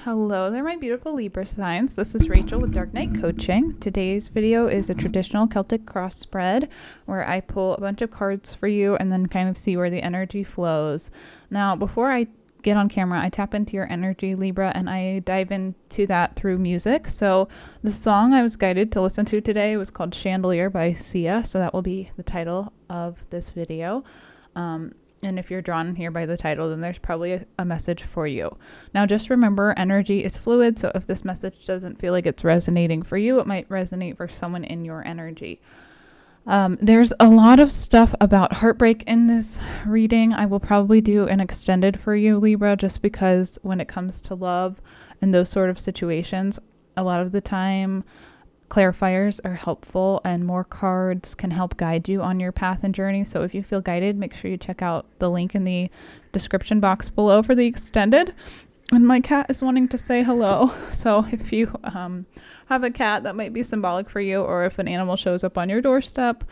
Hello there, my beautiful Libra signs. This is Rachael with Dark Knight Coaching. Today's video is a traditional Celtic cross spread where I pull a bunch of cards for you and then kind of see where the energy flows. Now, before I get on camera, I tap into your energy, Libra, and I dive into that through music. So the song I was guided to listen to today was called Chandelier by Sia. So that will be the title of this video. And if you're drawn here by the title, then there's probably a message for you. Now, just remember, energy is fluid. So if this message doesn't feel like it's resonating for you, it might resonate for someone in your energy. There's a lot of stuff about heartbreak in this reading. I will probably do an extended for you, Libra, just because when it comes to love and those sort of situations, a lot of the time clarifiers are helpful and more cards can help guide you on your path and journey. So if you feel guided, make sure you check out the link in the description box below for the extended. And my cat is wanting to say hello. So if you have a cat, that might be symbolic for you, or if an animal shows up on your doorstep,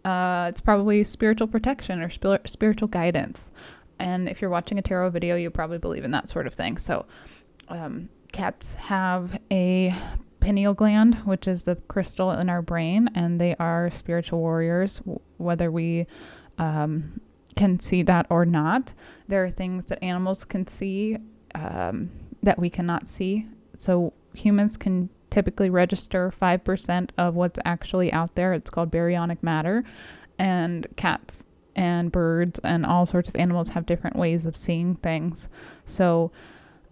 it's probably spiritual protection or spiritual guidance. And if you're watching a tarot video, you probably believe in that sort of thing. So cats have a pineal gland, which is the crystal in our brain, and they are spiritual warriors, whether we can see that or not. There are things that animals can see that we cannot see. So humans can typically register 5% of what's actually out there. It's called baryonic matter, and cats and birds and all sorts of animals have different ways of seeing things. So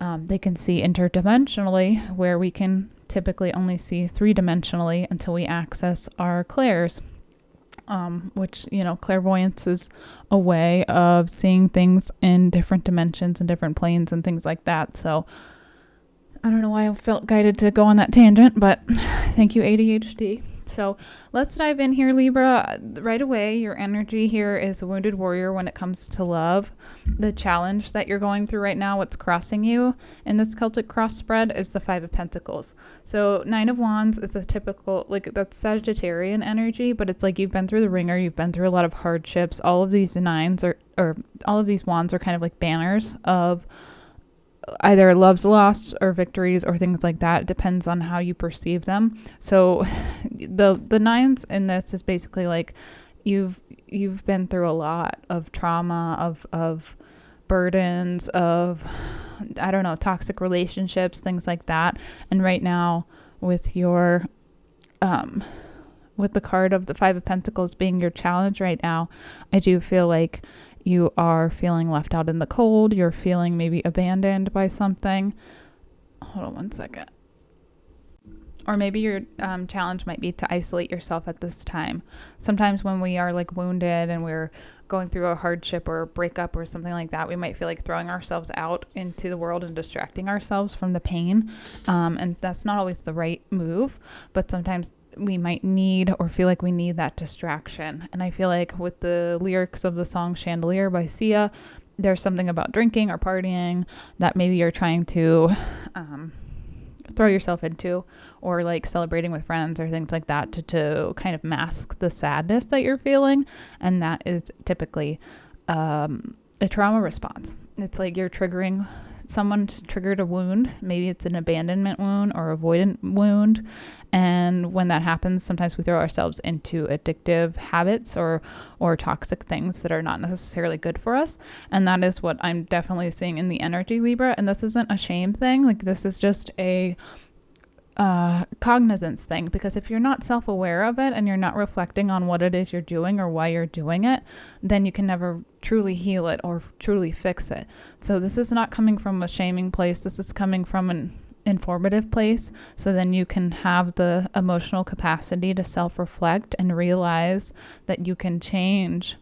they can see interdimensionally, where we can typically only see three-dimensionally until we access our clairs, which, clairvoyance is a way of seeing things in different dimensions and different planes and things like that. So I don't know why I felt guided to go on that tangent, but thank you, ADHD. So let's dive in here, Libra. Right away, your energy here is a wounded warrior when it comes to love. The challenge that you're going through right now, what's crossing you in this Celtic cross spread, is the Five of Pentacles. So Nine of Wands is a typical, that's Sagittarian energy, but it's like you've been through the ringer, you've been through a lot of hardships. All of these nines or all of these wands are kind of like banners of either love's lost or victories or things like that. It depends on how you perceive them. So the nines in this is basically like you've been through a lot of trauma, of burdens, of toxic relationships, things like that. And right now with your with the card of the Five of Pentacles being your challenge right now, I do feel like you are feeling left out in the cold. You're feeling maybe abandoned by something. Hold on one second. Or maybe your challenge might be to isolate yourself at this time. Sometimes when we are wounded and we're going through a hardship or a breakup or something like that, we might feel like throwing ourselves out into the world and distracting ourselves from the pain. And that's not always the right move, but sometimes we might need or feel like we need that distraction. And I feel like with the lyrics of the song Chandelier by Sia, there's something about drinking or partying that maybe you're trying to throw yourself into, or celebrating with friends or things like that to kind of mask the sadness that you're feeling. And that is typically a trauma response. It's like you're triggering, someone's triggered a wound. Maybe it's an abandonment wound or avoidant wound. And when that happens, sometimes we throw ourselves into addictive habits or toxic things that are not necessarily good for us. And that is what I'm definitely seeing in the energy, Libra. And this isn't a shame thing. This is just a cognizance thing, because if you're not self-aware of it and you're not reflecting on what it is you're doing or why you're doing it, then you can never truly heal it or truly fix it. So this is not coming from a shaming place. This is coming from an informative place. So then you can have the emotional capacity to self-reflect and realize that you can change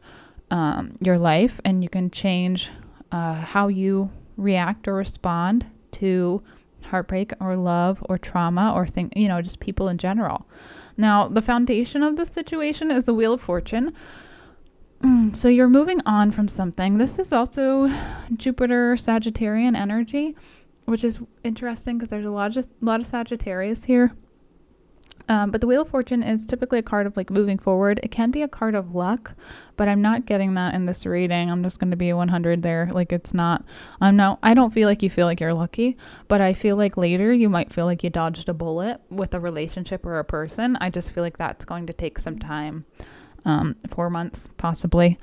your life, and you can change how you react or respond to heartbreak or love or trauma or just people in general. Now, the foundation of this situation is the Wheel of Fortune. So you're moving on from something. This is also Jupiter Sagittarian energy, which is interesting because there's a lot of Sagittarius here. But the Wheel of Fortune is typically a card of like moving forward. It can be a card of luck, but I'm not getting that in this reading. I'm just going to be 100 there. Like I don't feel like you feel like you're lucky, but I feel like later you might feel like you dodged a bullet with a relationship or a person. I just feel like that's going to take some time, 4 months possibly.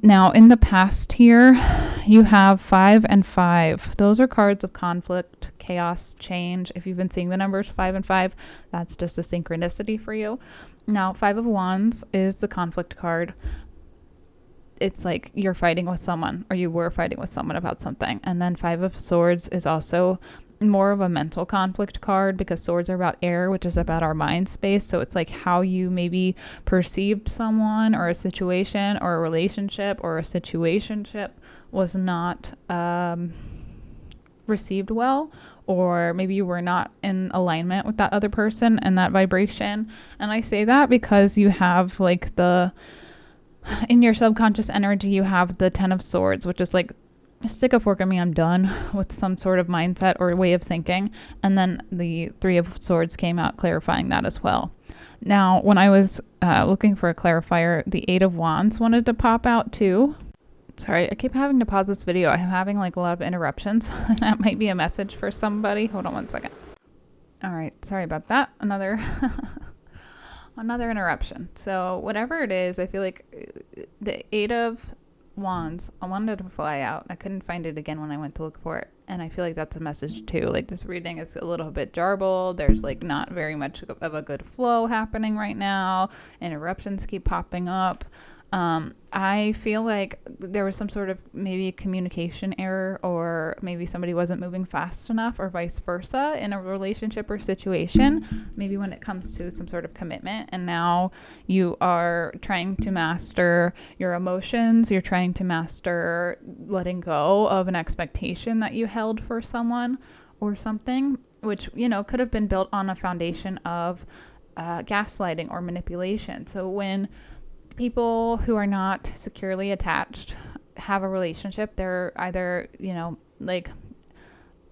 Now, in the past here, you have 5 and 5. Those are cards of conflict, chaos, change. If you've been seeing the numbers 5 and 5, that's just a synchronicity for you. Now, 5 of Wands is the conflict card. It's like you're fighting with someone, or you were fighting with someone about something. And then 5 of Swords is also more of a mental conflict card, because swords are about air, which is about our mind space. So it's like how you maybe perceived someone or a situation or a relationship or a situationship was not received well, or maybe you were not in alignment with that other person and that vibration. And I say that because you have like in your subconscious energy, you have the 10 of Swords, which is like, stick a fork in me, I'm done with some sort of mindset or way of thinking. And then the 3 of Swords came out clarifying that as well. Now, when I was looking for a clarifier, the 8 of Wands wanted to pop out too. Sorry, I keep having to pause this video. I'm having like a lot of interruptions. That might be a message for somebody. Hold on one second. All right, sorry about that. Another interruption. So whatever it is, I feel like the 8 of Wands, I wanted to fly out. I couldn't find it again when I went to look for it, and I feel like that's a message too. Like, this reading is a little bit jarbled. There's like not very much of a good flow happening right now. Interruptions keep popping up. I feel like there was some sort of maybe communication error, or maybe somebody wasn't moving fast enough, or vice versa in a relationship or situation, maybe when it comes to some sort of commitment. And now you are trying to master your emotions. You're trying to master letting go of an expectation that you held for someone or something, which, could have been built on a foundation of gaslighting or manipulation. So when people who are not securely attached have a relationship, they're either, like,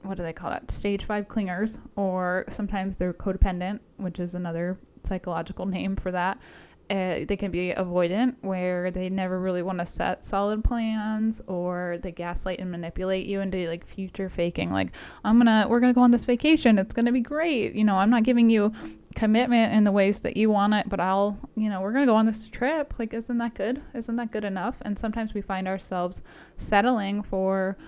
what do they call that? Stage 5 clingers, or sometimes they're codependent, which is another psychological name for that. They can be avoidant, where they never really want to set solid plans, or they gaslight and manipulate you into like future faking. Like, we're going to go on this vacation. It's going to be great. I'm not giving you commitment in the ways that you want it, but we're going to go on this trip. Like, isn't that good? Isn't that good enough? And sometimes we find ourselves settling for,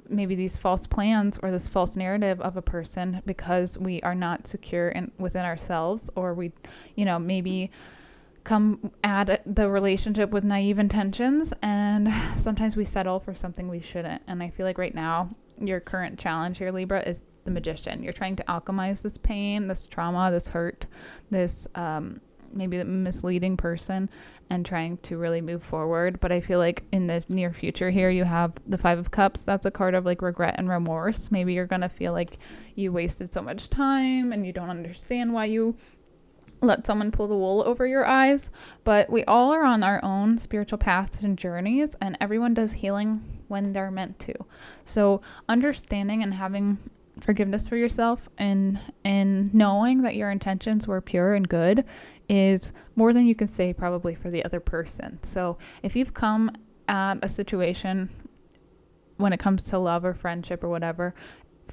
maybe these false plans or this false narrative of a person, because we are not secure within ourselves, or we, maybe come at the relationship with naive intentions, and sometimes we settle for something we shouldn't. And I feel like right now your current challenge here, Libra, is the Magician. You're trying to alchemize this pain, this trauma, this hurt, this maybe the misleading person, and trying to really move forward. But I feel like in the near future here, you have the 5 of Cups. That's a card of like regret and remorse. Maybe you're going to feel like you wasted so much time and you don't understand why you let someone pull the wool over your eyes. But we all are on our own spiritual paths and journeys, and everyone does healing when they're meant to. So understanding and having forgiveness for yourself and knowing that your intentions were pure and good is more than you can say probably for the other person. So if you've come at a situation when it comes to love or friendship or whatever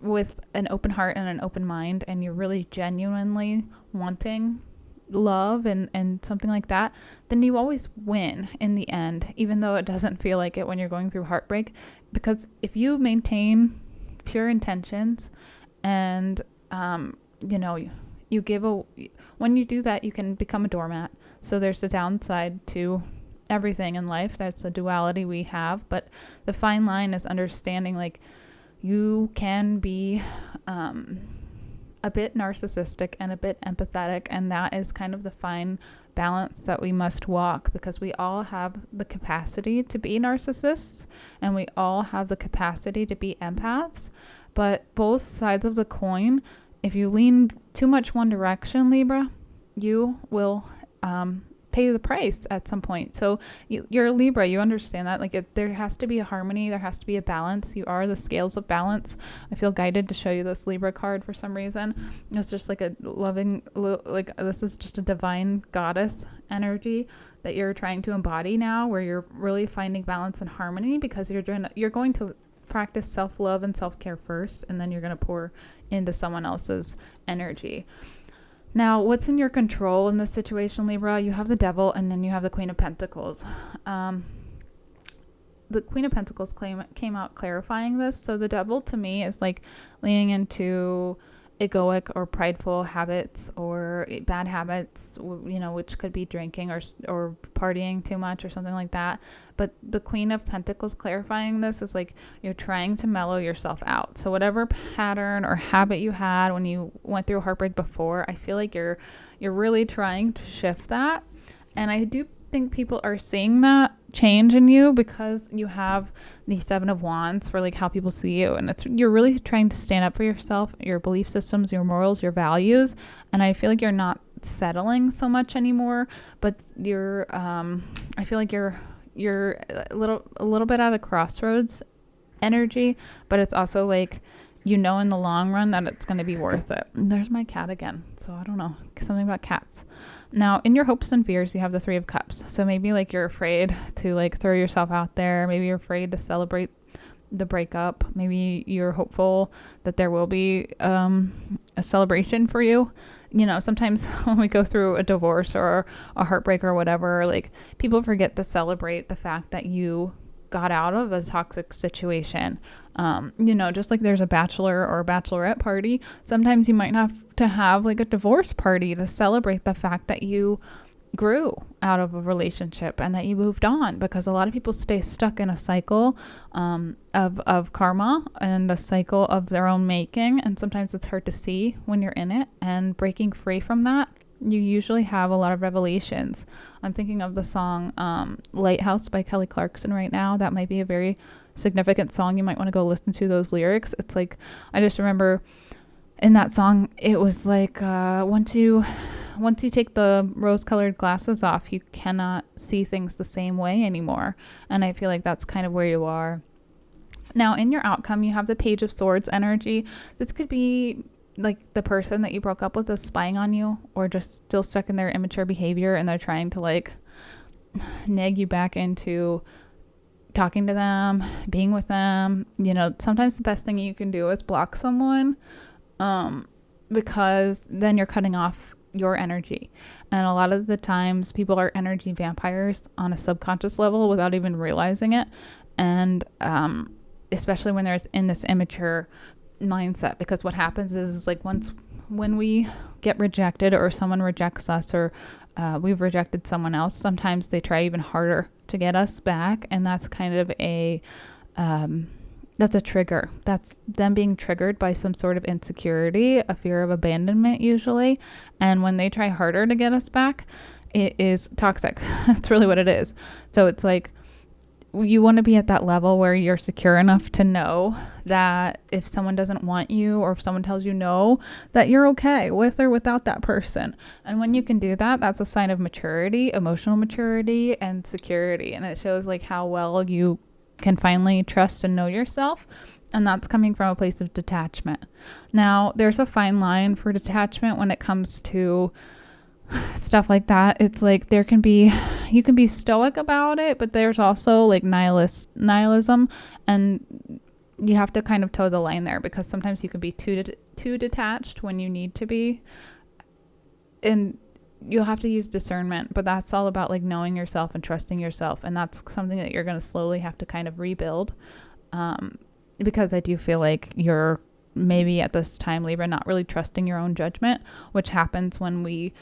with an open heart and an open mind, and you're really genuinely wanting love and something like that, then you always win in the end, even though it doesn't feel like it when you're going through heartbreak. Because if you maintain pure intentions and when you do that, you can become a doormat. So there's the downside to everything in life. That's the duality we have. But the fine line is understanding, like, you can be a bit narcissistic and a bit empathetic, and that is kind of the fine balance that we must walk, because we all have the capacity to be narcissists and we all have the capacity to be empaths. But both sides of the coin, if you lean too much one direction, Libra, you will pay the price at some point. So you're a Libra, you understand that. Like there has to be a harmony, there has to be a balance. You are the scales of balance. I feel guided to show you this Libra card for some reason. It's just like a loving, like this is just a divine goddess energy that you're trying to embody now, where you're really finding balance and harmony, because you're going to practice self-love and self-care first, and then you're going to pour into someone else's energy. Now, what's in your control in this situation, Libra? You have the Devil, and then you have the Queen of Pentacles. The Queen of Pentacles came out clarifying this. So the Devil, to me, is like leaning into egoic or prideful habits or bad habits, which could be drinking or partying too much or something like that. But the Queen of Pentacles clarifying this is like you're trying to mellow yourself out. So whatever pattern or habit you had when you went through heartbreak before, I feel like you're really trying to shift that. And I do think people are seeing that change in you, because you have the Seven of Wands for like how people see you, and you're really trying to stand up for yourself, your belief systems, your morals, your values. And I feel like you're not settling so much anymore, but I feel like you're a little bit at a crossroads energy, but it's also like, in the long run that it's going to be worth it. And there's my cat again. So I don't know, something about cats. Now, in your hopes and fears, you have the Three of Cups. So maybe like you're afraid to like throw yourself out there. Maybe you're afraid to celebrate the breakup. Maybe you're hopeful that there will be a celebration for you. Sometimes when we go through a divorce or a heartbreak or whatever, like people forget to celebrate the fact that you got out of a toxic situation. Just like there's a bachelor or a bachelorette party, sometimes you might have to have like a divorce party to celebrate the fact that you grew out of a relationship and that you moved on, because a lot of people stay stuck in a cycle of karma and a cycle of their own making, and sometimes it's hard to see when you're in it. And breaking free from that, you usually have a lot of revelations. I'm thinking of the song Lighthouse by Kelly Clarkson right now. That might be a very significant song. You might want to go listen to those lyrics. It's like, I just remember in that song, it was like once you take the rose-colored glasses off, you cannot see things the same way anymore. And I feel like that's kind of where you are. Now, in your outcome, you have the Page of Swords energy. This could be like the person that you broke up with is spying on you, or just still stuck in their immature behavior, and they're trying to like nag you back into talking to them, being with them. Sometimes the best thing you can do is block someone, because then you're cutting off your energy. And a lot of the times people are energy vampires on a subconscious level without even realizing it. And especially when there's in this immature mindset, because what happens is like when we get rejected, or someone rejects us, or we've rejected someone else, sometimes they try even harder to get us back. And that's kind of that's a trigger. That's them being triggered by some sort of insecurity, a fear of abandonment usually. And when they try harder to get us back, it is toxic. That's really what it is. So it's like, you want to be at that level where you're secure enough to know that if someone doesn't want you, or if someone tells you no, that you're okay with or without that person. And when you can do that, that's a sign of maturity, emotional maturity, and security. And it shows like how well you can finally trust and know yourself. And that's coming from a place of detachment. Now, there's a fine line for detachment when it comes to stuff like that. It's like you can be stoic about it, but there's also like nihilism, and you have to kind of toe the line there, because sometimes you can be too detached when you need to be, and you'll have to use discernment. But that's all about like knowing yourself and trusting yourself, and that's something that you're going to slowly have to kind of rebuild, because I do feel like you're maybe at this time, Libra, not really trusting your own judgment, which happens when we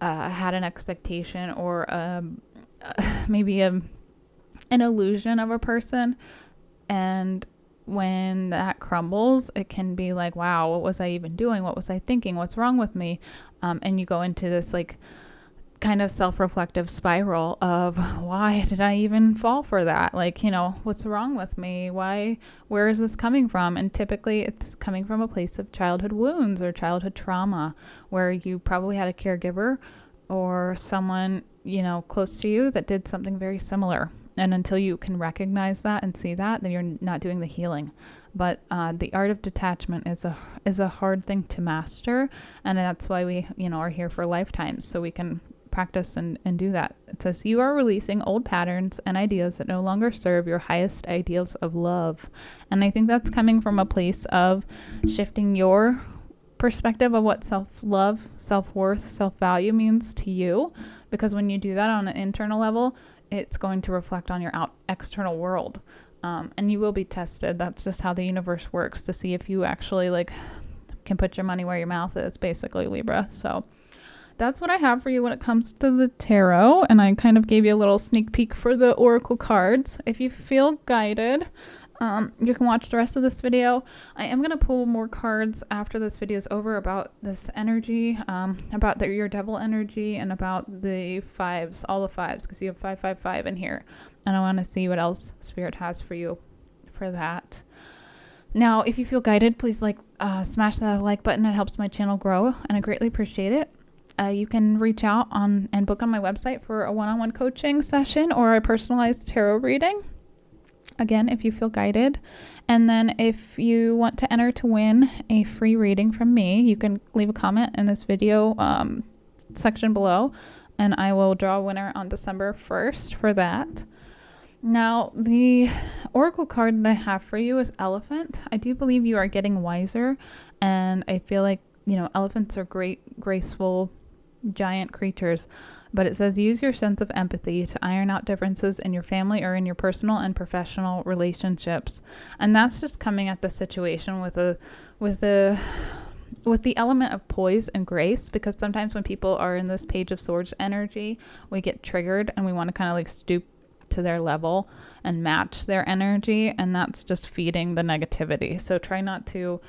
had an expectation or maybe an illusion of a person, and when that crumbles, it can be like, wow, what was I even doing? What was I thinking? What's wrong with me? And you go into this like kind of self-reflective spiral of, why did I even fall for that? Like, what's wrong with me? Where is this coming from? And typically it's coming from a place of childhood wounds or childhood trauma, where you probably had a caregiver or someone, close to you that did something very similar. And until you can recognize that and see that, then you're not doing the healing. But the art of detachment is a hard thing to master, and that's why we, are here for lifetimes, so we can practice and do that. It says you are releasing old patterns and ideas that no longer serve your highest ideals of love. And I think that's coming from a place of shifting your perspective of what self-love, self-worth, self-value means to you, because when you do that on an internal level, it's going to reflect on your external world, and you will be tested. That's just how the universe works, to see if you actually can put your money where your mouth is, basically, Libra. So that's what I have for you when it comes to the tarot, and I kind of gave you a little sneak peek for the oracle cards. If you feel guided, you can watch the rest of this video. I am going to pull more cards after this video is over about this energy, about your devil energy, and about the fives, all the fives, because you have 555 in here. And I want to see what else Spirit has for you for that. Now, if you feel guided, please smash that like button. It helps my channel grow, and I greatly appreciate it. You can reach out and book on my website for a one-on-one coaching session or a personalized tarot reading. Again, if you feel guided. And then if you want to enter to win a free reading from me, you can leave a comment in this video section below, and I will draw a winner on December 1st for that. Now, the oracle card that I have for you is Elephant. I do believe you are getting wiser, and I feel like, elephants are great, graceful, giant creatures, but it says use your sense of empathy to iron out differences in your family or in your personal and professional relationships. And that's just coming at the situation with the element of poise and grace, because sometimes when people are in this Page of Swords energy, we get triggered and we want to kind of stoop to their level and match their energy, and that's just feeding the negativity. So try not to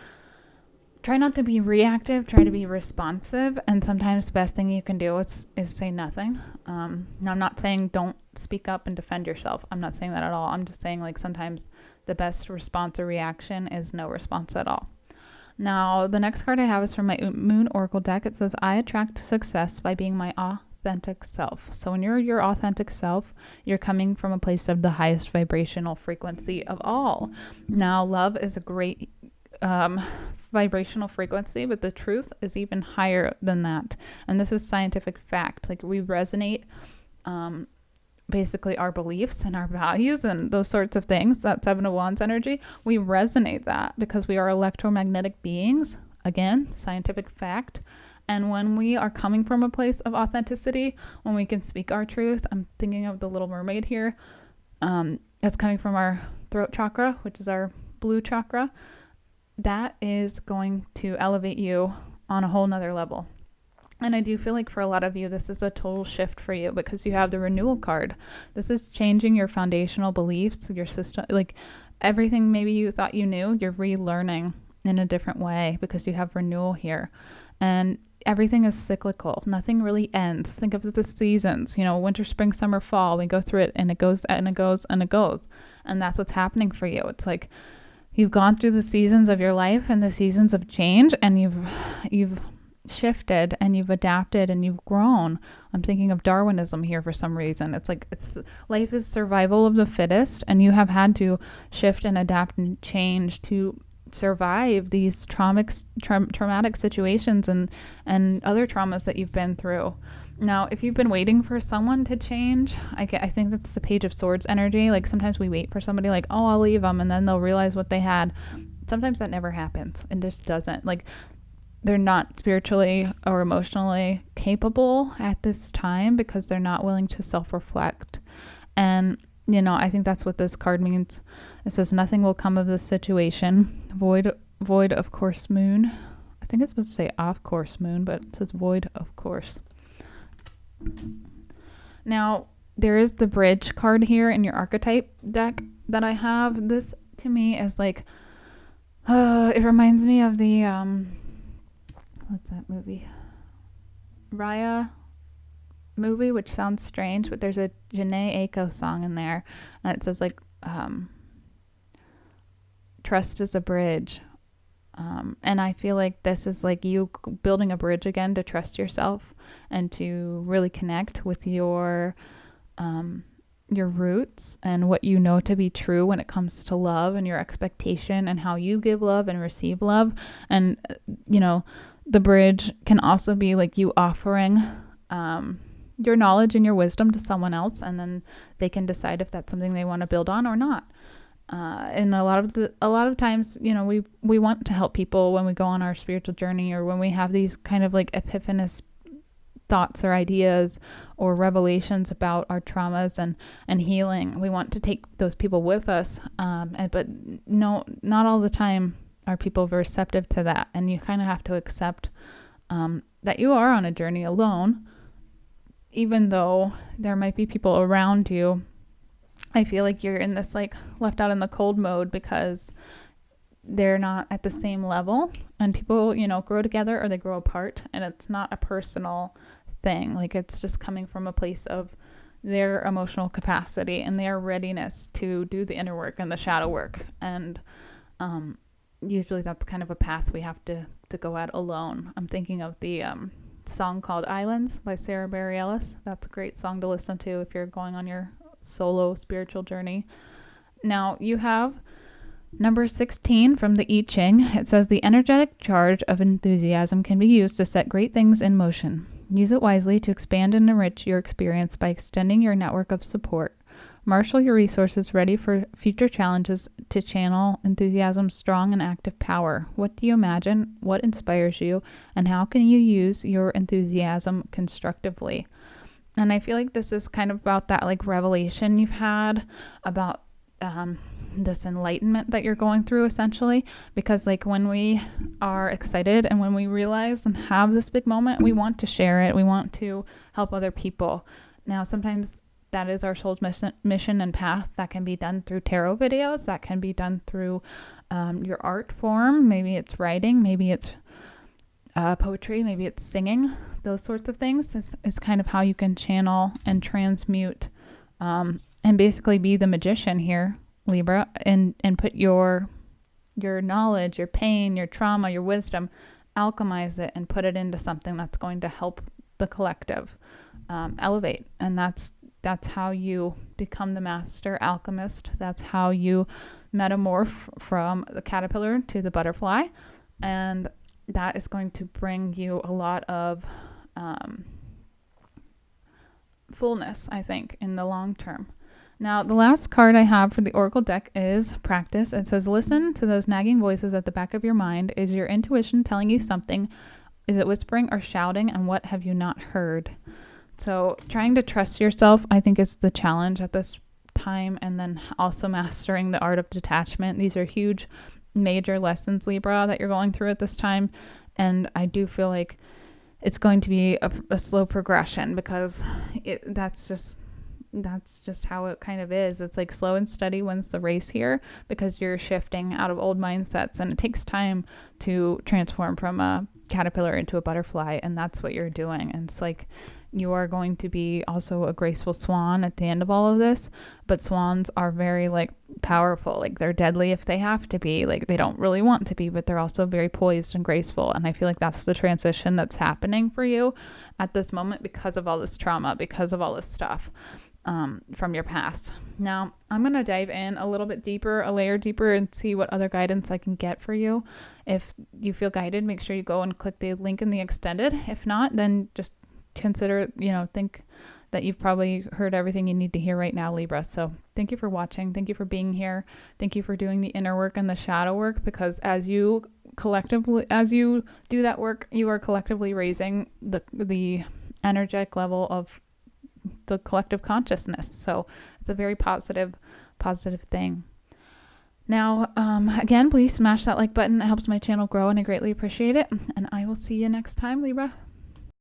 be reactive, try to be responsive, and sometimes the best thing you can do is say nothing. Now, I'm not saying don't speak up and defend yourself. I'm not saying that at all. I'm just saying sometimes the best response or reaction is no response at all. Now, the next card I have is from my Moon Oracle deck. It says, I attract success by being my authentic self. So when you're your authentic self, you're coming from a place of the highest vibrational frequency of all. Now, love is a great vibrational frequency, but the truth is even higher than that. And this is scientific fact. We resonate basically our beliefs and our values and those sorts of things. That Seven of Wands energy, we resonate that because we are electromagnetic beings. Again, scientific fact. And when we are coming from a place of authenticity, when we can speak our truth, I'm thinking of the Little Mermaid here. It's coming from our throat chakra, which is our blue chakra. That is going to elevate you on a whole nother level. And I do feel like for a lot of you, this is a total shift for you because you have the renewal card. This is changing your foundational beliefs, your system, everything maybe you thought you knew, you're relearning in a different way because you have renewal here. And everything is cyclical. Nothing really ends. Think of the seasons, winter, spring, summer, fall. We go through it and it goes and it goes and it goes. And that's what's happening for you. It's you've gone through the seasons of your life and the seasons of change, and you've shifted and you've adapted and you've grown. I'm thinking of Darwinism here for some reason. It's life is survival of the fittest, and you have had to shift and adapt and change to survive these traumatic situations and other traumas that you've been through. Now, if you've been waiting for someone to change, I think that's the Page of Swords energy. Sometimes we wait for somebody I'll leave them, and then they'll realize what they had. Sometimes that never happens. It just doesn't. They're not spiritually or emotionally capable at this time because they're not willing to self-reflect. And I think that's what this card means. It says nothing will come of this situation. Void of course moon. I think it's supposed to say off course moon, but it says void of course. Now, there is the bridge card here in your archetype deck that I have. This to me is it reminds me of the what's that movie? Raya movie, which sounds strange, but there's a Janae Aiko song in there, and it says trust is a bridge. And I feel like this is like you building a bridge again to trust yourself and to really connect with your roots and what you know to be true when it comes to love and your expectation and how you give love and receive love. And, the bridge can also be like you offering your knowledge and your wisdom to someone else, and then they can decide if that's something they want to build on or not. And a lot of times, we want to help people when we go on our spiritual journey, or when we have these kind of like epiphanous thoughts or ideas or revelations about our traumas and healing. We want to take those people with us, but no, not all the time are people receptive to that. And you kind of have to accept that you are on a journey alone, even though there might be people around you. I feel like you're in this like left out in the cold mode because they're not at the same level, and people, grow together or they grow apart, and it's not a personal thing. Like, it's just coming from a place of their emotional capacity and their readiness to do the inner work and the shadow work. And usually that's kind of a path we have to go at alone. I'm thinking of the song called Islands by Sarah Bareilles. That's a great song to listen to if you're going on your solo spiritual journey. Now you have number 16 from the I Ching. It says the energetic charge of enthusiasm can be used to set great things in motion. Use it wisely to expand and enrich your experience by extending your network of support. Marshal your resources ready for future challenges to channel enthusiasm's strong and active power. What do you imagine? What inspires you? And how can you use your enthusiasm constructively? And I feel like this is kind of about that like revelation you've had about this enlightenment that you're going through, essentially. Because like when we are excited and when we realize and have this big moment, we want to share it. We want to help other people. Now, sometimes that is our soul's mission and path. That can be done through tarot videos. That can be done through your art form. Maybe it's writing. Maybe it's poetry. Maybe it's singing. Those sorts of things. This is kind of how you can channel and transmute and basically be the magician here, Libra, and put your knowledge, your pain, your trauma, your wisdom, alchemize it and put it into something that's going to help the collective elevate. And that's how you become the master alchemist. That's how you metamorph from the caterpillar to the butterfly. And that is going to bring you a lot of fullness, I think, in the long term. Now, the last card I have for the Oracle deck is Practice. It says, listen to those nagging voices at the back of your mind. Is your intuition telling you something? Is it whispering or shouting? And what have you not heard? So trying to trust yourself, I think, is the challenge at this time. And then also mastering the art of detachment. These are huge, major lessons, Libra, that you're going through at this time. And I do feel like it's going to be a slow progression, because that's just how it kind of is. It's like slow and steady wins the race here, because you're shifting out of old mindsets, and it takes time to transform from a caterpillar into a butterfly, and that's what you're doing. And it's like you are going to be also a graceful swan at the end of all of this, but swans are very like powerful. Like, they're deadly if they have to be. Like, they don't really want to be, but they're also very poised and graceful. And I feel like that's the transition that's happening for you at this moment, because of all this trauma, because of all this stuff from your past. Now, I'm going to dive in a little bit deeper, a layer deeper, and see what other guidance I can get for you. If you feel guided, make sure you go and click the link in the extended. If not, then just consider, think that you've probably heard everything you need to hear right now, Libra. So thank you for watching. Thank you for being here. Thank you for doing the inner work and the shadow work, because as you do that work, you are collectively raising the energetic level of the collective consciousness. So it's a very positive thing. Now, again, please smash that like button. It helps my channel grow, and I greatly appreciate it. And I will see you next time, Libra.